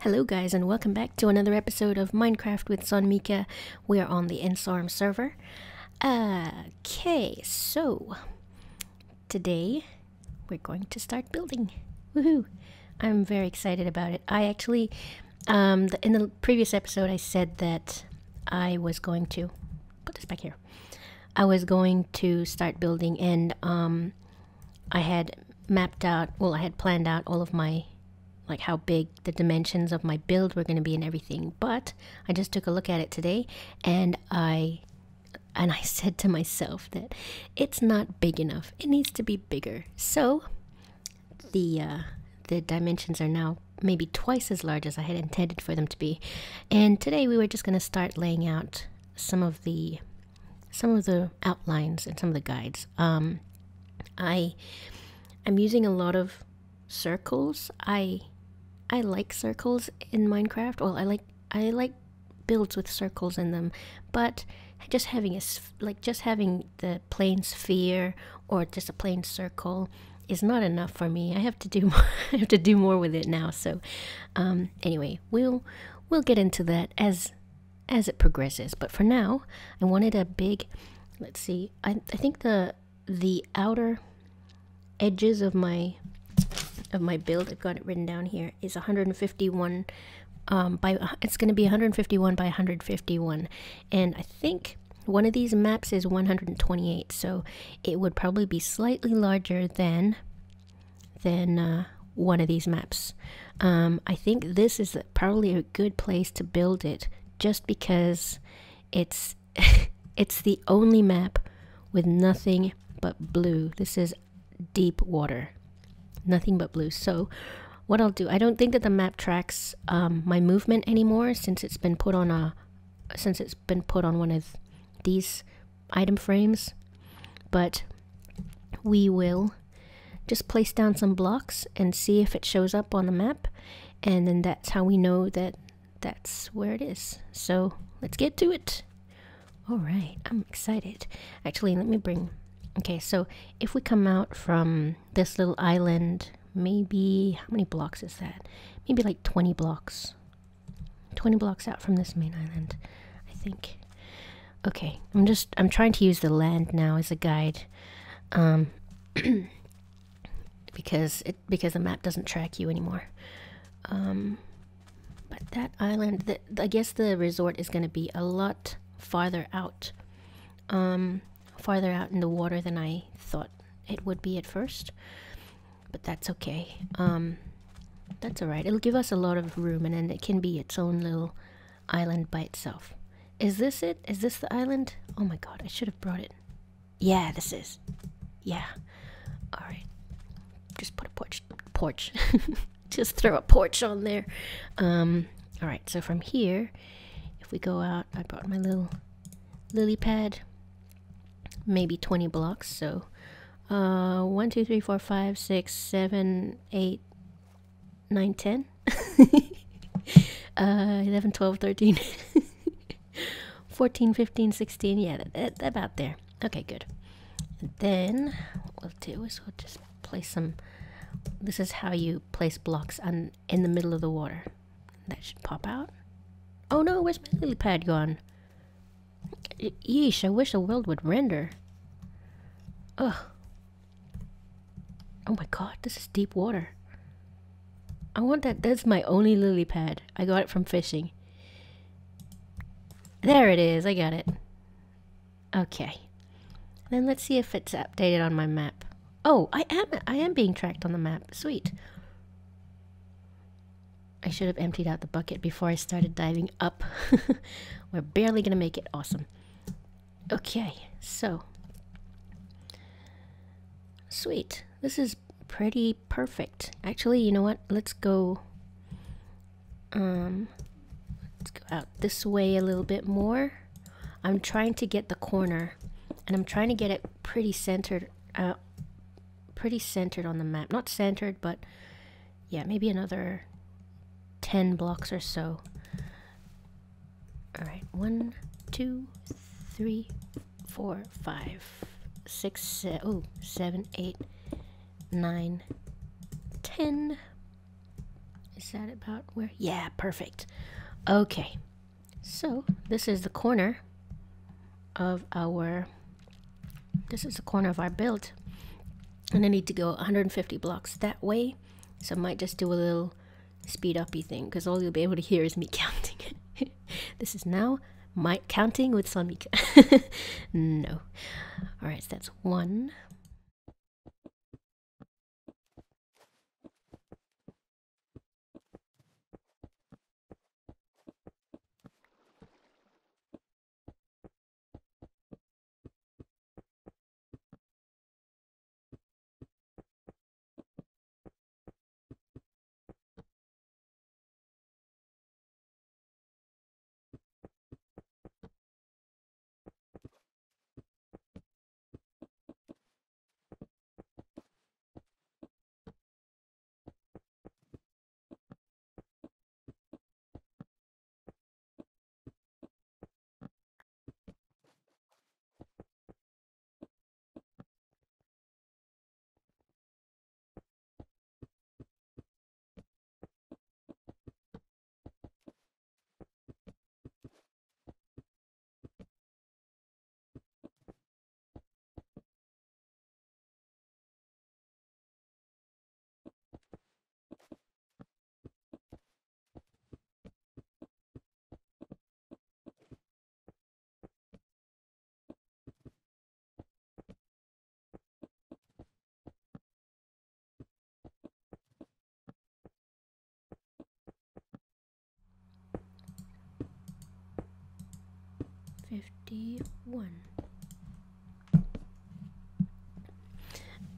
Hello guys and welcome back to another episode of Minecraft with sonmica. We are on the Insorum server. Okay, so today we're going to start building. Woohoo! I'm very excited about it. I actually, in the previous episode I said that I was going to, put this back here. I was going to start building and I had mapped out, I had planned out all of my like how big the dimensions of my build were going to be and everything, but I just took a look at it today and I said to myself that it's not big enough. It needs to be bigger. So the dimensions are now maybe twice as large as I had intended for them to be. And today we were just going to start laying out some of the outlines and some of the guides. I'm using a lot of circles. I like circles in Minecraft. Well, I like builds with circles in them, but just having the plain sphere or just a plain circle is not enough for me. I have to do more, I have to do more with it now. So anyway, we'll get into that as it progresses. But for now, I wanted a big, let's see. I think the outer edges of my build, I've got it written down here, is 151 it's going to be 151 by 151, and I think one of these maps is 128, so it would probably be slightly larger than one of these maps. I think this is probably a good place to build it, just because it's it's the only map with nothing but blue. This is deep water. Nothing but blue. So what I'll do, I don't think that the map tracks my movement anymore since it's been put on one of these item frames, but we will just place down some blocks and see if it shows up on the map, and then that's how we know that that's where it is. So let's get to it. All right, I'm excited. Actually, let me bring, okay, so if we come out from this little island, maybe, how many blocks is that? Maybe like 20 blocks. 20 blocks out from this main island, I think. Okay, I'm trying to use the land now as a guide. Because the map doesn't track you anymore. But that island, I guess the resort is going to be a lot farther out. Farther out in the water than I thought it would be at first, but that's okay. That's alright. It'll give us a lot of room, and then it can be its own little island by itself. Is this it? Is this the island? Oh my god, I should have brought it. Yeah, this is. Yeah. Alright. Just put a porch. Just throw a porch on there. Alright, so from here, if we go out, I brought my little lily pad. Maybe 20 blocks, so 1 2 3 4 5 6 7 8 9 10 11 12 13 14 15 16, yeah, that about there. Okay, good. And then what we'll do is we'll just place some, this is how you place blocks in the middle of the water. That should pop out. Oh no, where's my lily pad gone? Yeesh, I wish the world would render. Ugh. Oh my god, this is deep water. I want that. That's my only lily pad. I got it from fishing. There it is, I got it. Okay. Then let's see if it's updated on my map. Oh, I am being tracked on the map. Sweet. I should have emptied out the bucket before I started diving up. We're barely gonna make it. Awesome. Okay, so sweet. This is pretty perfect. Actually, you know what? Let's go out this way a little bit more. I'm trying to get the corner, and I'm trying to get it pretty centered on the map. Not centered, but yeah, maybe another 10 blocks or so. All right, 1 2 3 4 5 6 7 8 9 10 Is that about where? Yeah, perfect. Okay, so this is the corner of our build, and I need to go 150 blocks that way, so I might just do a little speed uppy thing, because all you'll be able to hear is me counting. This is now my counting with sonmica. No. Alright, so that's 1.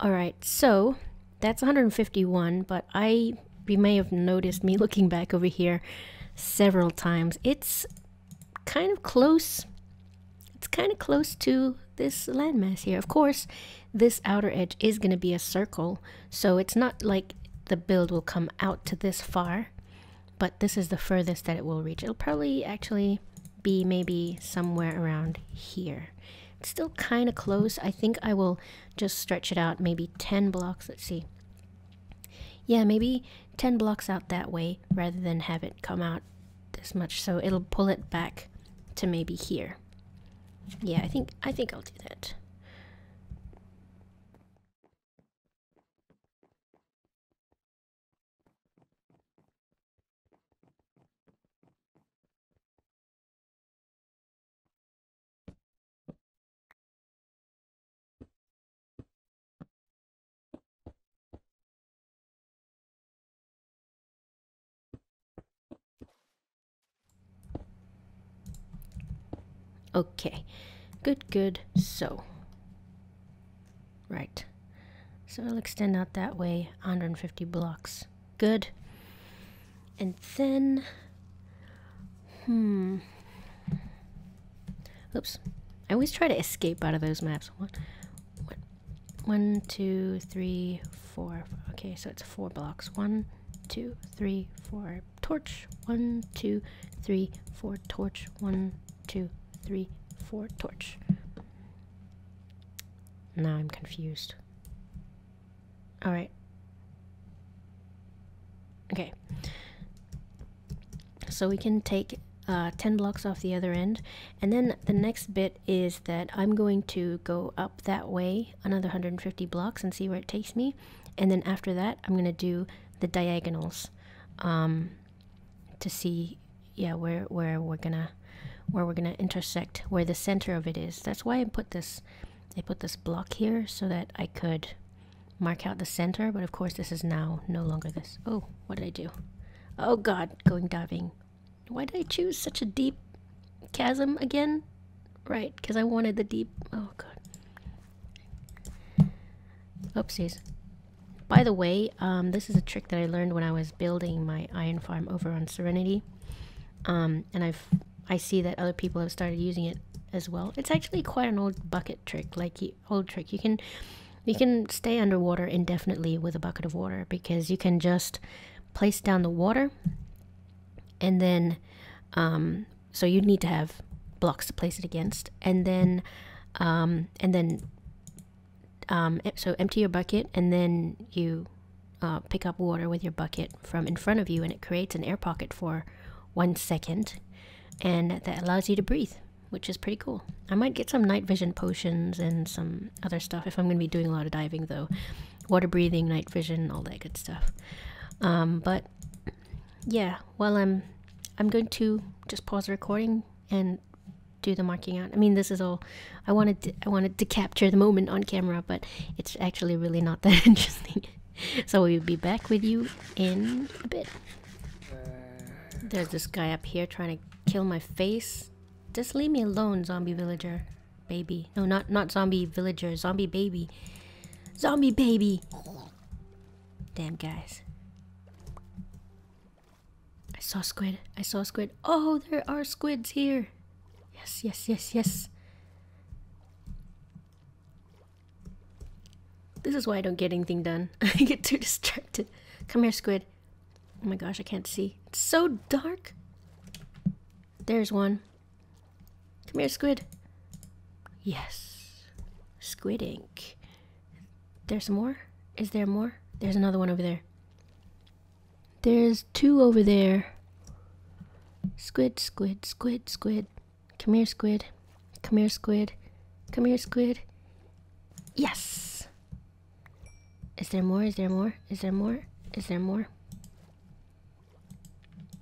Alright, so that's 151, but you may have noticed me looking back over here several times. It's kind of close. It's kind of close to this landmass here. Of course, this outer edge is going to be a circle, so it's not like the build will come out to this far, but this is the furthest that it will reach. It'll probably actually be maybe somewhere around here. It's still kind of close. I think I will just stretch it out maybe 10 blocks. Let's see. Yeah, maybe 10 blocks out that way rather than have it come out this much. So it'll pull it back to maybe here. Yeah, I think I'll do that. Okay, good. So, right. So I'll extend out that way, 150 blocks. Good. And then, oops. I always try to escape out of those maps. 1, 2, 3, 4. Okay, so it's 4 blocks. 1, 2, 3, 4. Torch. 1, 2, 3, 4. Torch. 1, 2, 3, 4. Torch. Now I'm confused. Alright. Okay. So we can take 10 blocks off the other end, and then the next bit is that I'm going to go up that way another 150 blocks and see where it takes me, and then after that I'm going to do the diagonals to see where we're gonna intersect, where the center of it is. That's why I put this block here so that I could mark out the center, but of course this is now no longer this. Oh, what did I do? Oh god, going diving. Why did I choose such a deep chasm again? Right, because I wanted the deep... Oh god. Oopsies. By the way, this is a trick that I learned when I was building my iron farm over on Serenity. And I see that other people have started using it as well. It's actually quite an old bucket trick, old trick. You can stay underwater indefinitely with a bucket of water, because you can just place down the water, and then so you need to have blocks to place it against, and then so empty your bucket, and then you pick up water with your bucket from in front of you, and it creates an air pocket for 1 second, and that allows you to breathe, which is pretty cool. I might get some night vision potions and some other stuff if I'm going to be doing a lot of diving, though. Water breathing, night vision, all that good stuff. But yeah, while I'm going to just pause the recording and do the marking out. I mean, this is all I wanted to capture the moment on camera, but it's actually really not that interesting. So we'll be back with you in a bit. There's this guy up here trying to kill my face. Just leave me alone, zombie villager baby. No, not zombie villager, zombie baby. Zombie baby. Damn, guys. I saw squid. I saw squid. Oh, there are squids here. Yes, yes, yes, yes. This is why I don't get anything done. I get too distracted. Come here, squid. Oh my gosh, I can't see. It's so dark. There's one. Come here, squid. Yes. Squid ink. There's more? Is there more? There's another one over there. There's 2 over there. Squid, squid, squid, squid. Come here, squid. Come here, squid. Come here, squid. Yes! Is there more? Is there more? Is there more? Is there more?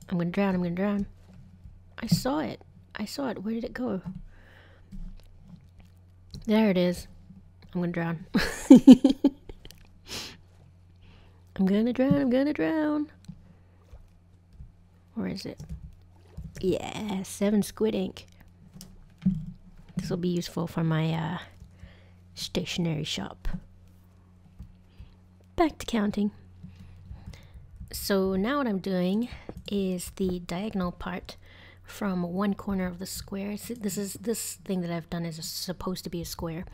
I'm gonna drown. I'm gonna drown. I saw it. I saw it. Where did it go? There it is. I'm gonna drown. I'm gonna drown. I'm gonna drown. Where is it? Yeah, 7 squid ink. This will be useful for my stationery shop. Back to counting. So now what I'm doing is the diagonal part from one corner of the square. This thing that I've done is supposed to be a square,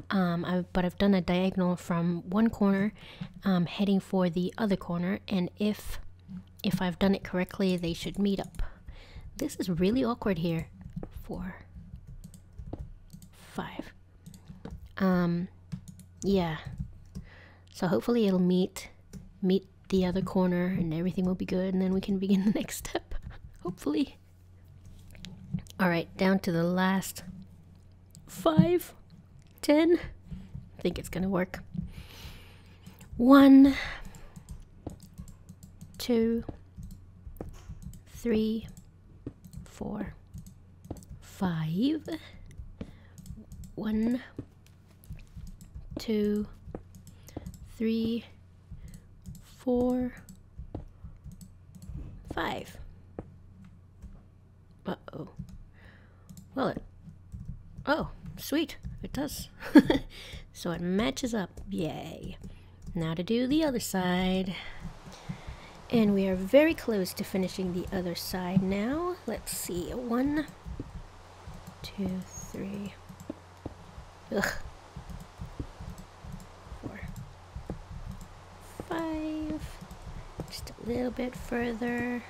but I've done a diagonal from one corner heading for the other corner, and if I've done it correctly, they should meet up. This is really awkward here. 4, 5. Yeah. So hopefully it'll meet the other corner and everything will be good, and then we can begin the next step. Hopefully. Alright, down to the last 5, 10. I think it's gonna work. 1, 2, 3, 4, 5. 1, 2, 3, 4, 5. Uh-oh. Well, oh, sweet. It does. So it matches up. Yay. Now to do the other side. And we are very close to finishing the other side now. Let's see. 1, 2, 3. Ugh. 4, 5. Just a little bit further.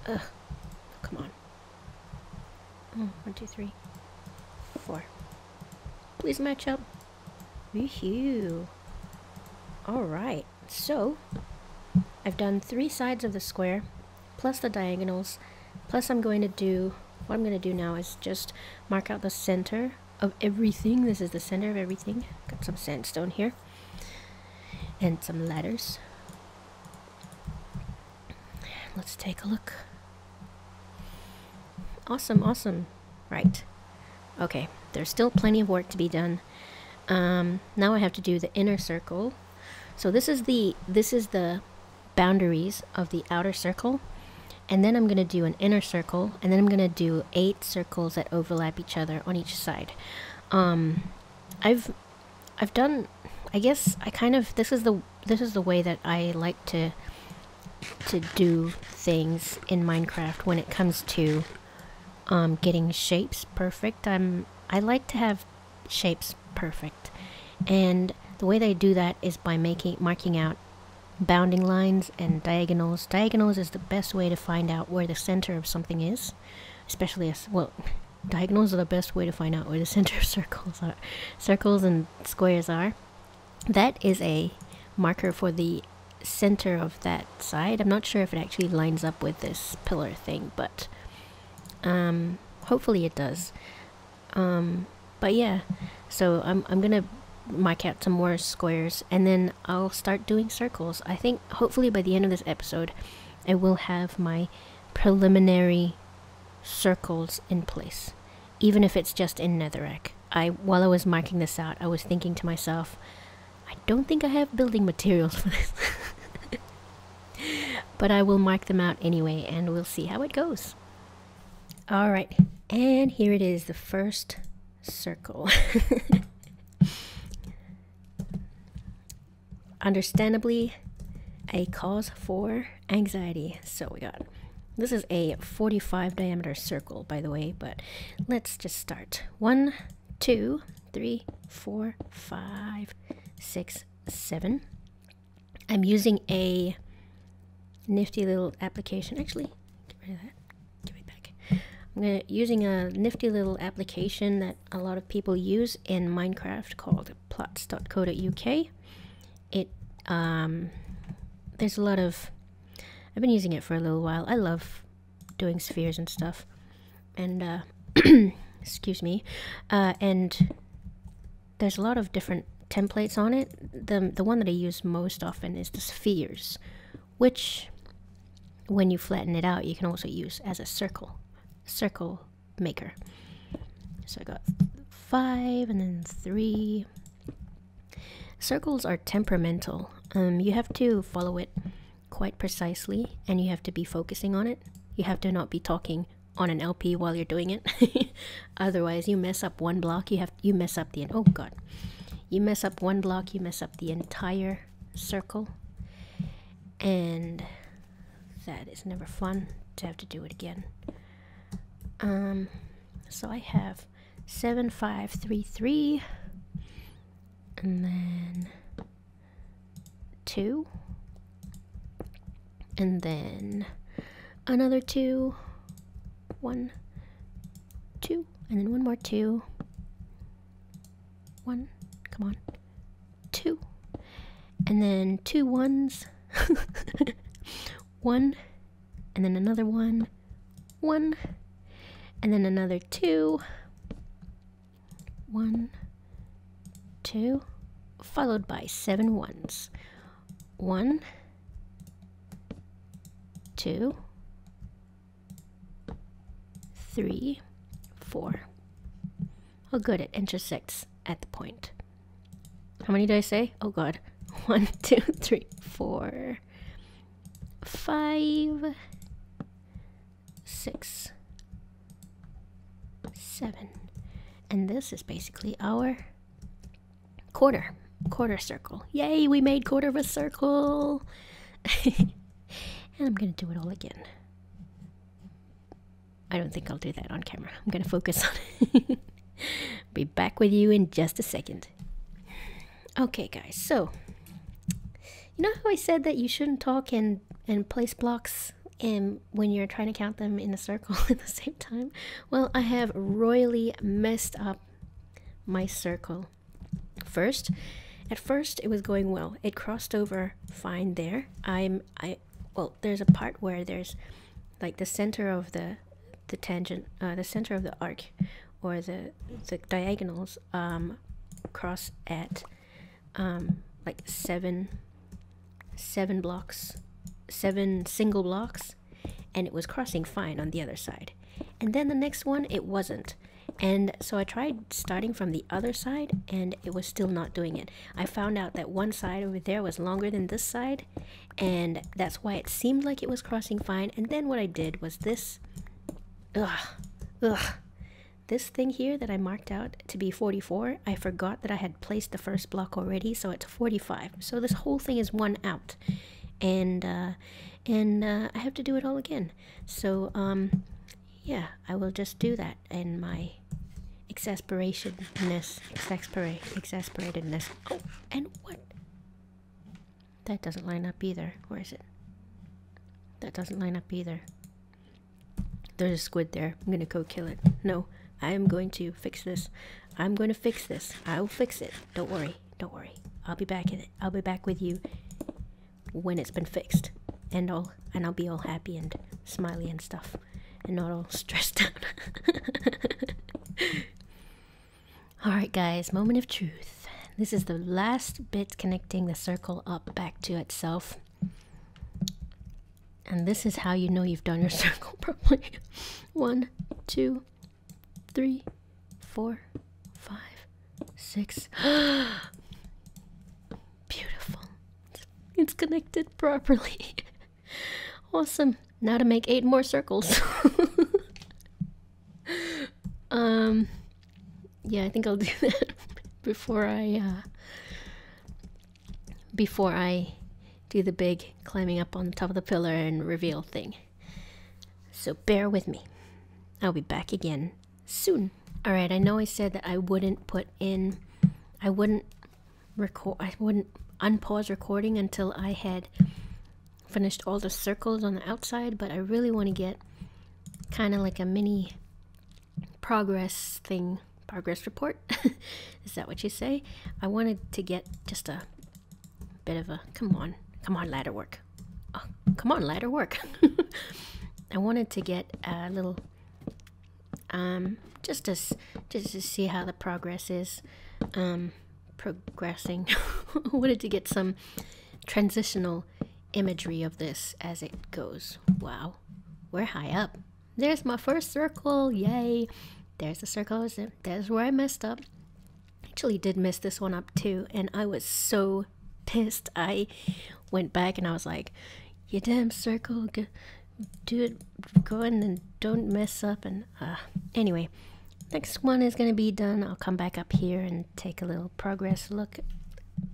Ugh. Come on. 1, 2, 3, 4. Please match up. Woohoo. Alright, so I've done 3 sides of the square, plus the diagonals, plus what I'm going to do now is just mark out the center of everything. This is the center of everything. Got some sandstone here. And some ladders. Let's take a look. Awesome, awesome. Right. Okay, there's still plenty of work to be done. Now I have to do the inner circle. So this is the boundaries of the outer circle, and then I'm going to do an inner circle, and then I'm going to do 8 circles that overlap each other on each side. I've done, I guess I kind of, this is the way that I like to do things in Minecraft when it comes to getting shapes perfect. I like to have shapes perfect, and the way they do that is by marking out bounding lines and diagonals. Diagonals is the best way to find out where the center of something is, especially diagonals are the best way to find out where the center of circles and squares are. That is a marker for the center of that side. I'm not sure if it actually lines up with this pillar thing, but hopefully it does. But yeah, so I'm gonna mark out some more squares, and then I'll start doing circles. I think hopefully by the end of this episode I will have my preliminary circles in place, even if it's just in netherrack. While I was marking this out, I was thinking to myself, I don't think I have building materials for this. But I will mark them out anyway, and we'll see how it goes. Alright, and here it is, the first circle. Understandably, a cause for anxiety. So we got, this is a 45 diameter circle, by the way, but let's just start. 1, 2, 3, 4, 5, 6, 7. I'm using a nifty little application. Actually, get rid of that. Give it back. I'm using a nifty little application that a lot of people use in Minecraft called plots.co.uk. It there's a lot of, I've been using it for a little while. I love doing spheres and stuff, and excuse me, and there's a lot of different templates on it. The one that I use most often is the spheres, which when you flatten it out you can also use as a circle maker. So I got 5 and then 3. Circles are temperamental. You have to follow it quite precisely, and you have to be focusing on it. You have to not be talking on an LP while you're doing it. Otherwise you mess up one block, you mess up the, oh god, you mess up one block, you mess up the entire circle, and that is never fun to have to do it again. So I have 7, 5, 3, 3, and then 2, and then another 2, 1, 2, and then one more 2, 1, come on, 2, and then 2 1s, 1, and then another 1, 1, and then another 2, 1, 2, followed by 7 1s, 1, 2, 3, 4. Oh good, it intersects at the point. How many did I say? Oh god. 1, 2, 3, 4, 5, 6, 7. And this is basically our quarter circle. Yay, we made quarter of a circle. And I'm gonna do it all again. I don't think I'll do that on camera. I'm gonna focus on it. Be back with you in just a second. Okay guys, so you know how I said that you shouldn't talk and place blocks when you're trying to count them in a circle at the same time? Well, I have royally messed up my circle. At first it was going well. It crossed over fine there. Well, there's a part where there's like the center of the tangent, the center of the arc, or the diagonals cross at like 7 blocks, 7 single blocks, and it was crossing fine on the other side. And then the next one it wasn't. And so I tried starting from the other side, and it was still not doing it. I found out that one side over there was longer than this side, and that's why it seemed like it was crossing fine. And then what I did was this, this thing here that I marked out to be 44, I forgot that I had placed the first block already, so it's 45. So this whole thing is one out, and I have to do it all again. So yeah, I will just do that in my exasperatedness. Oh, and what? That doesn't line up either. Where is it? That doesn't line up either. There's a squid there. I'm gonna go kill it. No, I am going to fix this. I'm going to fix this. I'll fix it. Don't worry. Don't worry. I'll be back with you when it's been fixed, and I'll be all happy and smiley and stuff, and not all stressed out. Alright guys, moment of truth. This is the last bit connecting the circle up back to itself. And this is how you know you've done your circle properly. 1, 2, 3, 4, 5, 6. Beautiful. It's connected properly. Awesome. Now to make 8 more circles. Yeah, I think I'll do that before I do the big climbing up on top of the pillar and reveal thing. So bear with me. I'll be back again soon. Alright, I know I said that I wouldn't unpause recording until I had finished all the circles on the outside, but I really want to get kind of like a mini progress report. Is that what you say? I wanted to get just a bit of a come on ladder work. Oh, come on ladder work. I wanted to get a little just to see how the progress is progressing. I wanted to get some transitional imagery of this as it goes. Wow, we're high up. There's my first circle. Yay. There's the circle. There's where I messed up. Actually did mess this one up too, and I was so pissed. I went back and I was like, you damn circle, do it, go in and don't mess up. And anyway, next one is gonna be done. I'll come back up here and take a little progress look.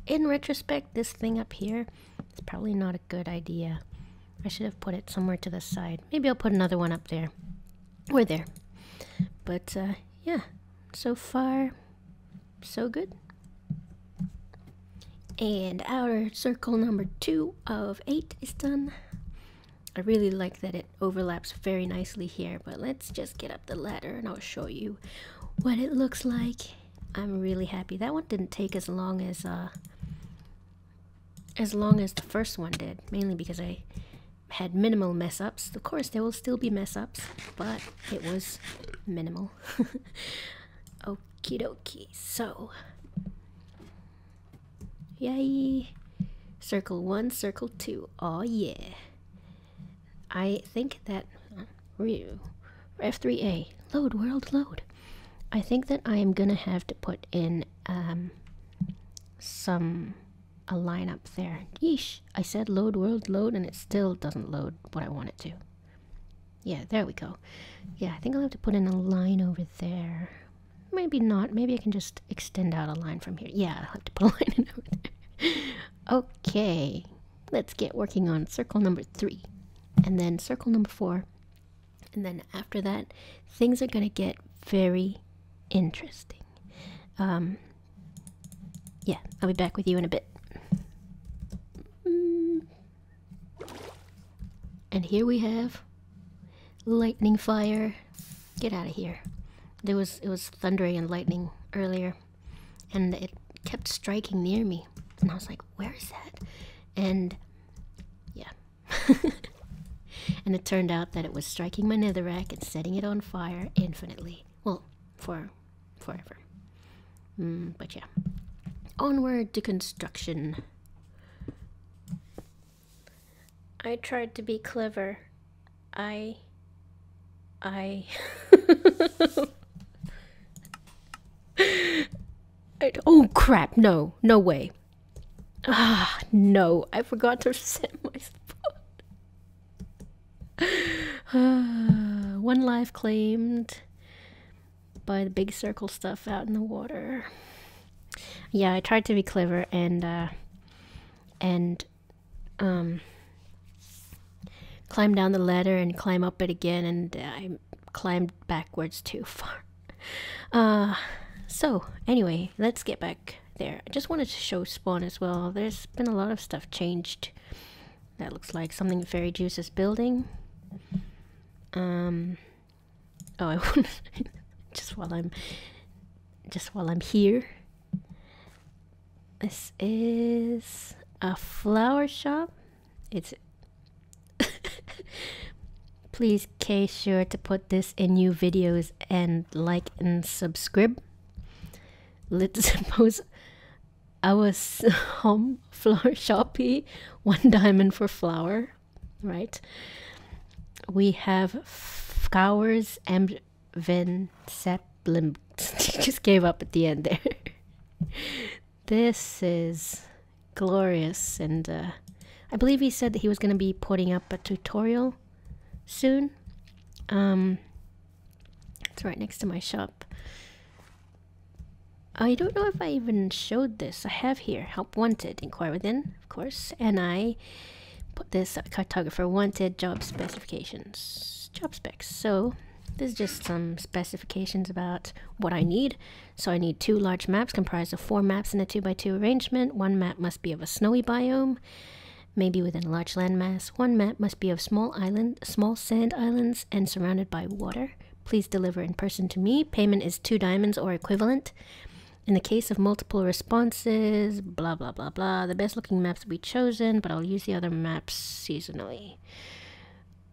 In retrospect, this thing up here is probably not a good idea. I should have put it somewhere to the side. Maybe I'll put another one up there or there. But yeah, so far so good. And our circle number 2 of 8 is done. I really like that it overlaps very nicely here, but let's just get up the ladder and I'll show you what it looks like. I'm really happy. That one didn't take as long as the first one did, mainly because I had minimal mess ups. Of course there will still be mess ups, but it was minimal. Okie dokie. So yay, circle 1, circle 2. Oh yeah. I think that F3A, load world, load. I think that I am gonna have to put in a line up there. Yeesh, I said load world, load, and it still doesn't load what I want it to. Yeah, there we go. Yeah, I think I'll have to put in a line over there. Maybe not. Maybe I can just extend out a line from here. Yeah, I'll have to put a line in over there. Okay, let's get working on circle number 3. And then circle number 4. And then after that, things are going to get very interesting. Yeah, I'll be back with you in a bit. And here we have lightning fire. Get out of here. It was thundering and lightning earlier, and it kept striking near me, and I was like, where is that? And yeah. And it turned out that it was striking my netherrack and setting it on fire infinitely. Well, for forever. But yeah. Onward to construction. I tried to be clever. Oh crap, no way. No, I forgot to set my spot. One life claimed by the big circle stuff out in the water. Yeah, I tried to be clever and climb down the ladder and climb up it again, and I climbed backwards too far. So anyway, let's get back there. I just wanted to show spawn as well. There's been a lot of stuff changed. That looks like something Fairy Juice is building. Oh, I want just while I'm here. This is a flower shop. It's please K sure to put this in new videos and like and subscribe. Let's suppose I was home flower shoppy, 1 diamond for flower, right? We have flowers and Seplim. Just gave up at the end there. This is glorious, and I believe he said that he was going to be putting up a tutorial soon. It's right next to my shop. I don't know if I even showed this. I have here, help wanted, inquire within, of course, and I put this cartographer wanted job specifications, job specs. So this is just some specifications about what I need. So I need 2 large maps comprised of 4 maps in a 2x2 arrangement. 1 map must be of a snowy biome, maybe within a large landmass. 1 map must be of small sand islands and surrounded by water. Please deliver in person to me. Payment is 2 diamonds or equivalent. In the case of multiple responses, blah blah blah blah, the best looking maps will be chosen, but I'll use the other maps seasonally.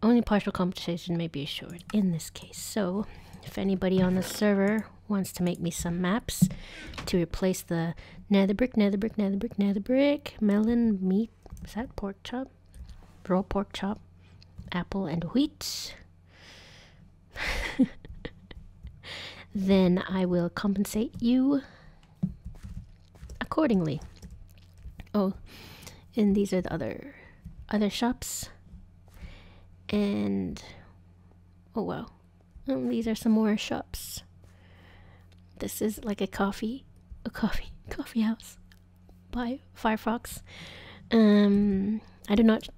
Only partial compensation may be assured in this case. So if anybody on the server wants to make me some maps to replace the nether brick, melon, meat, is that pork chop? Raw pork chop, apple and wheat, then I will compensate you accordingly. Oh, and these are the other shops. And oh wow, these are some more shops. This is like a coffee house by Firefox. I'm not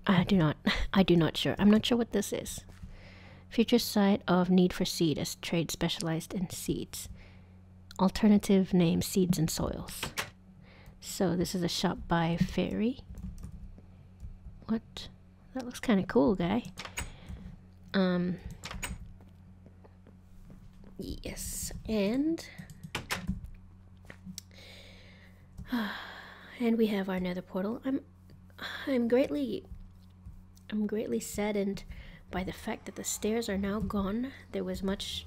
sure what this is. Future site of need for seed, as trade specialized in seeds. Alternative name, seeds and soils. So this is a shop by Fairy. What? That looks kind of cool, guy. Yes, and we have our nether portal. I'm greatly saddened by the fact that the stairs are now gone. There was much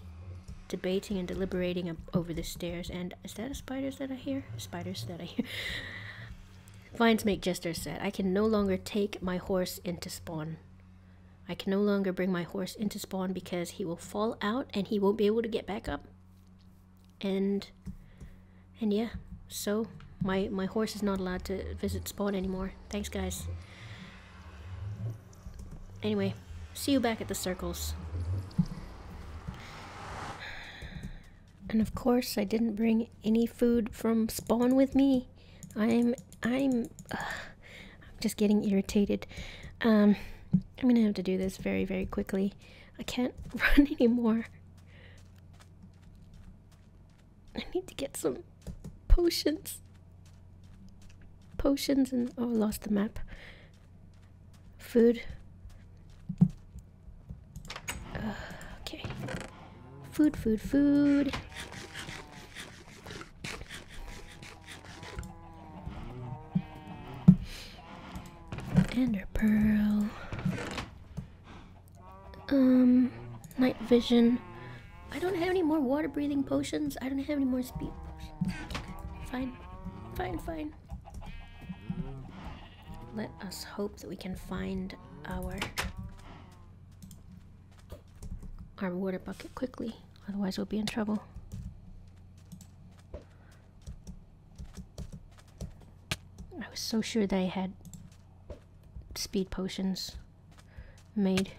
debating and deliberating over the stairs, and is that a spiders that I hear? Spiders that I hear. Vines make jesters sad. I can no longer take my horse into spawn. I can no longer bring my horse into spawn because he will fall out and he won't be able to get back up. And yeah, so my horse is not allowed to visit spawn anymore. Thanks, guys. Anyway, see you back at the circles. And of course, I didn't bring any food from spawn with me. I'm just getting irritated. I'm gonna have to do this very, very quickly. I can't run anymore. I need to get some potions. Potions and oh, I lost the map. Food. Okay. Food. Ender pearl. Night vision. I don't have any more water breathing potions. I don't have any more speed potions. Fine. Let us hope that we can find our water bucket quickly. Otherwise we'll be in trouble. I was so sure that I had speed potions made.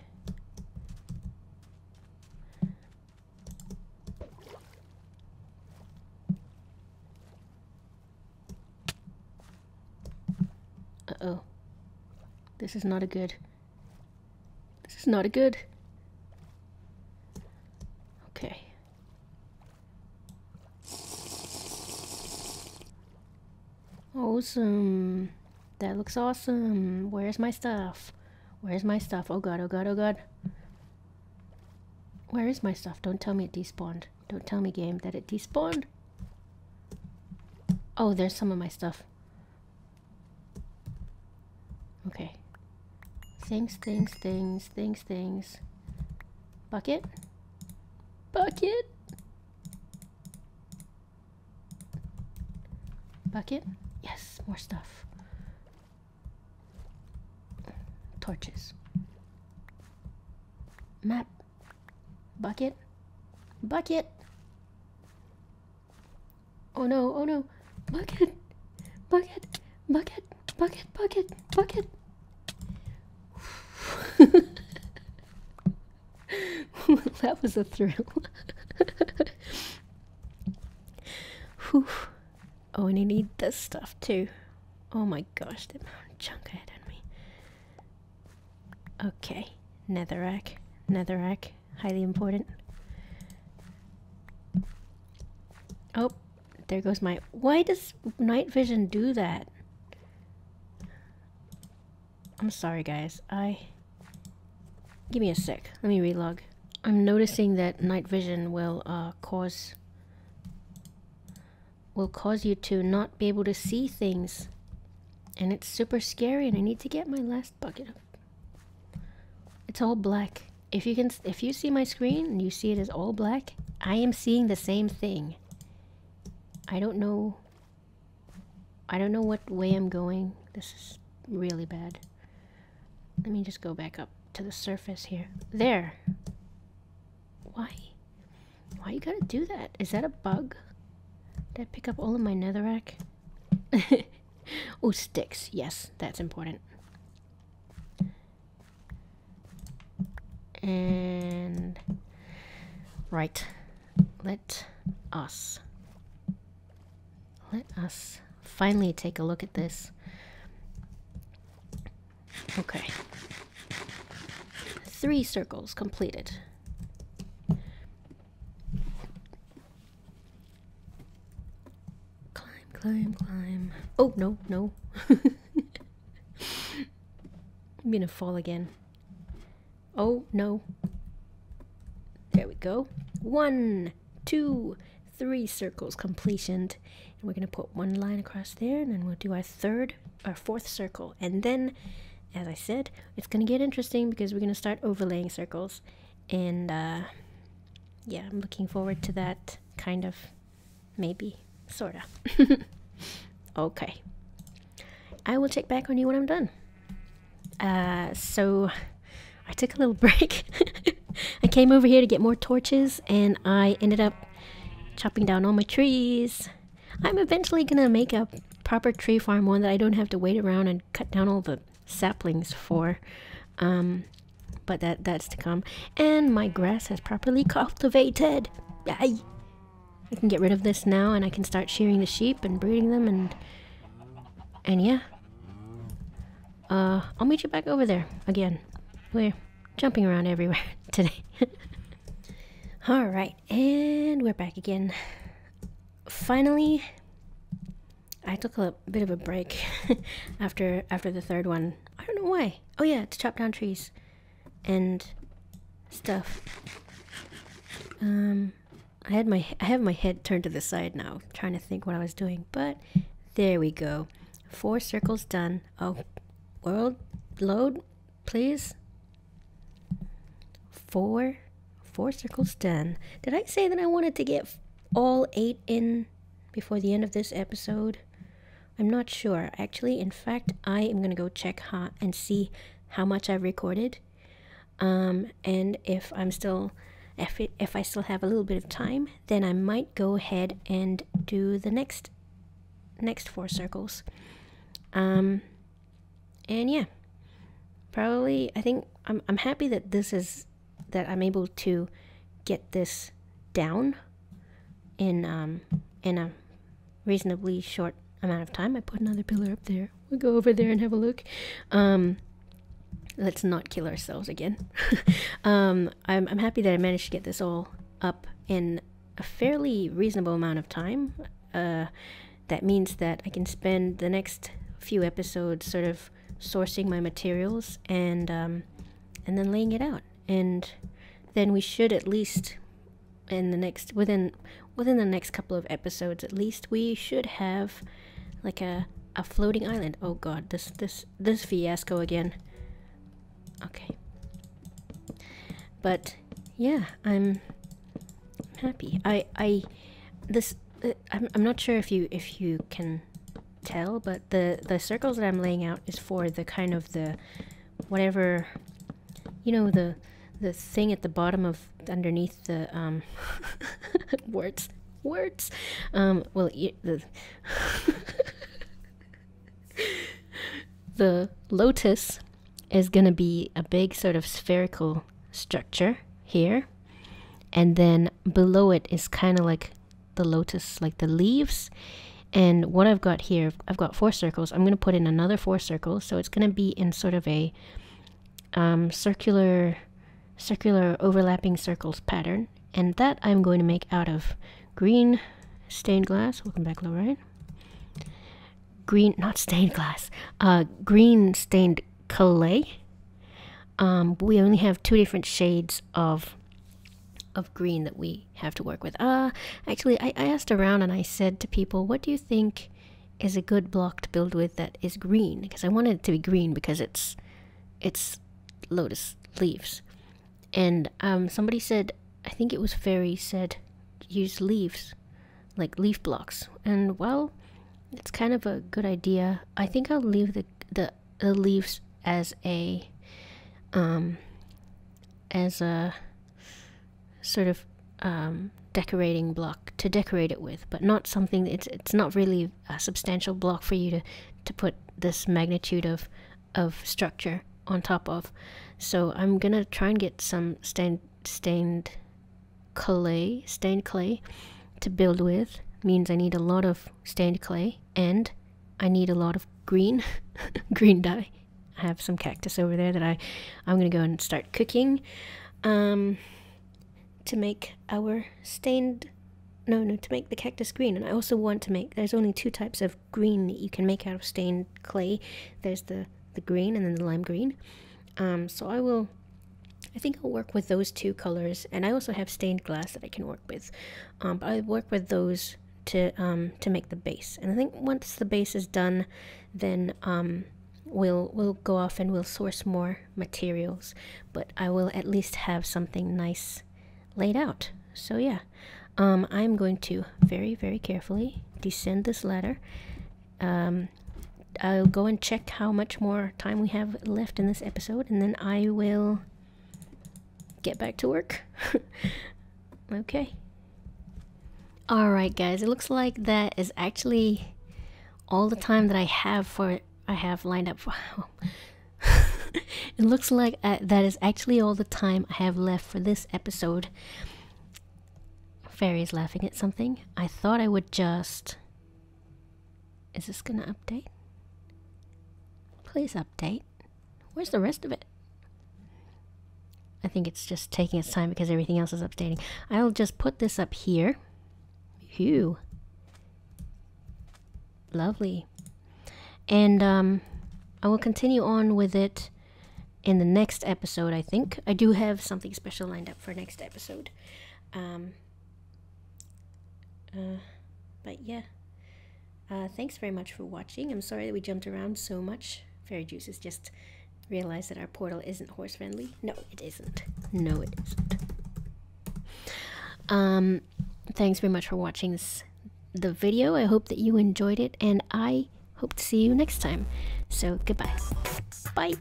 Uh-oh. This is not a good. Okay. Awesome. That looks awesome. Where's my stuff? Oh god. Where is my stuff? Don't tell me it despawned. Don't tell me, game, that it despawned. Oh, there's some of my stuff. Okay. Things. Bucket. Bucket. Bucket. Yes, more stuff. Torches. Map. Bucket. Bucket. Oh no, oh no. Bucket. Bucket. Bucket. Bucket. Bucket. Bucket. That was a thrill. Whew. Oh, and I need this stuff too. Oh my gosh, the amount of junk I had on me. Okay, netherrack. Netherrack, highly important. Oh, there goes my... Why does night vision do that? I'm sorry guys, give me a sec, let me relog. I'm noticing that night vision will cause you to not be able to see things, and it's super scary, and I need to get my last bucket of... It's all black. If you see my screen and you see it as all black, I am seeing the same thing. I don't know what way I'm going. This is really bad. Let me just go back up to the surface here. There. Why you gotta do that? Is that a bug? Did I pick up all of my netherrack? Oh, sticks. Yes, that's important. And... Right. Let us finally take a look at this. Okay. 3 circles completed. Climb. Oh, no. I'm gonna fall again. Oh, no. There we go. 1, 2, 3 circles completion. And we're gonna put 1 line across there, and then we'll do our 4th circle. And then, as I said, it's gonna get interesting because we're gonna start overlaying circles. And, yeah, I'm looking forward to that, kind of. Maybe. Sorta. Okay. I will check back on you when I'm done. So I took a little break. I came over here to get more torches, and I ended up chopping down all my trees. I'm eventually gonna make a proper tree farm, one that I don't have to wait around and cut down all the saplings for. But that's to come. And my grass has properly cultivated. Yay! I can get rid of this now, and I can start shearing the sheep and breeding them, and yeah. I'll meet you back over there again. We're jumping around everywhere today. Alright, and we're back again. Finally, I took a bit of a break after the 3rd one. I don't know why. Oh yeah, to chop down trees and stuff. I have my head turned to the side now, trying to think what I was doing, but there we go. 4 circles done. Oh, world, load, please. 4 circles done. Did I say that I wanted to get all 8 in before the end of this episode? I'm not sure. Actually, in fact, I am gonna go check and see how much I've recorded. And if I still have a little bit of time, then I might go ahead and do the next 4 circles. And yeah, probably I think I'm happy that that I'm able to get this down in a reasonably short amount of time. I put another pillar up there. We'll go over there and have a look. Let's not kill ourselves again. I'm happy that I managed to get this all up in a fairly reasonable amount of time. That means that I can spend the next few episodes sort of sourcing my materials and then laying it out. And then we should at least within the next couple of episodes at least, we should have like a a floating island. Oh god, this fiasco again. Okay. But yeah, I'm happy. I'm not sure if you can tell, but the circles that I'm laying out is for the kind of the whatever, you know, the thing at the bottom of underneath the words well, the lotus is gonna be a big sort of spherical structure here, and then below it is kind of like the lotus, like the leaves. And what I've got here, I've got 4 circles. I'm gonna put in another 4 circles, so it's gonna be in sort of a circular overlapping circles pattern, and that I'm going to make out of green stained glass. Welcome back, Lorraine. Green, not stained glass, green stained clay. We only have 2 different shades of green that we have to work with. Actually, I asked around and I said to people, what do you think is a good block to build with that is green? Because I wanted it to be green because it's lotus leaves. And somebody said, I think it was Fairy, said use leaves, like leaf blocks. And well, it's kind of a good idea. I think I'll leave the leaves as a sort of decorating block to decorate it with, but not something, it's not really a substantial block for you to put this magnitude of structure on top of. So I'm gonna try and get some stained clay to build with. Means I need a lot of stained clay, and I need a lot of green green dye. I have some cactus over there that I'm gonna go and start cooking to make our to make the cactus green. And I also want to make, there's only 2 types of green that you can make out of stained clay. There's the green and then the lime green. So I think I'll work with those 2 colors, and I also have stained glass that I can work with. But I work with those to make the base. And I think once the base is done, then we'll go off and we'll source more materials. But I will at least have something nice laid out. So yeah, I'm going to very, very carefully descend this ladder. I'll go and check how much more time we have left in this episode, and then I will get back to work. Okay. Alright guys, it looks like that is actually all the time that I have lined up for. It looks like that is actually all the time I have left for this episode. Fairy's laughing at something. I thought I would just... Is this gonna update? Please update. Where's the rest of it? I think it's just taking its time because everything else is updating. I'll just put this up here. Phew. Lovely. And I will continue on with it in the next episode, I think. I do have something special lined up for next episode. But yeah. Thanks very much for watching. I'm sorry that we jumped around so much. Fairy Juice has just realized that our portal isn't horse friendly. No, it isn't. No, it isn't. Thanks very much for watching the video. I hope that you enjoyed it, and I hope to see you next time. So goodbye. Bye.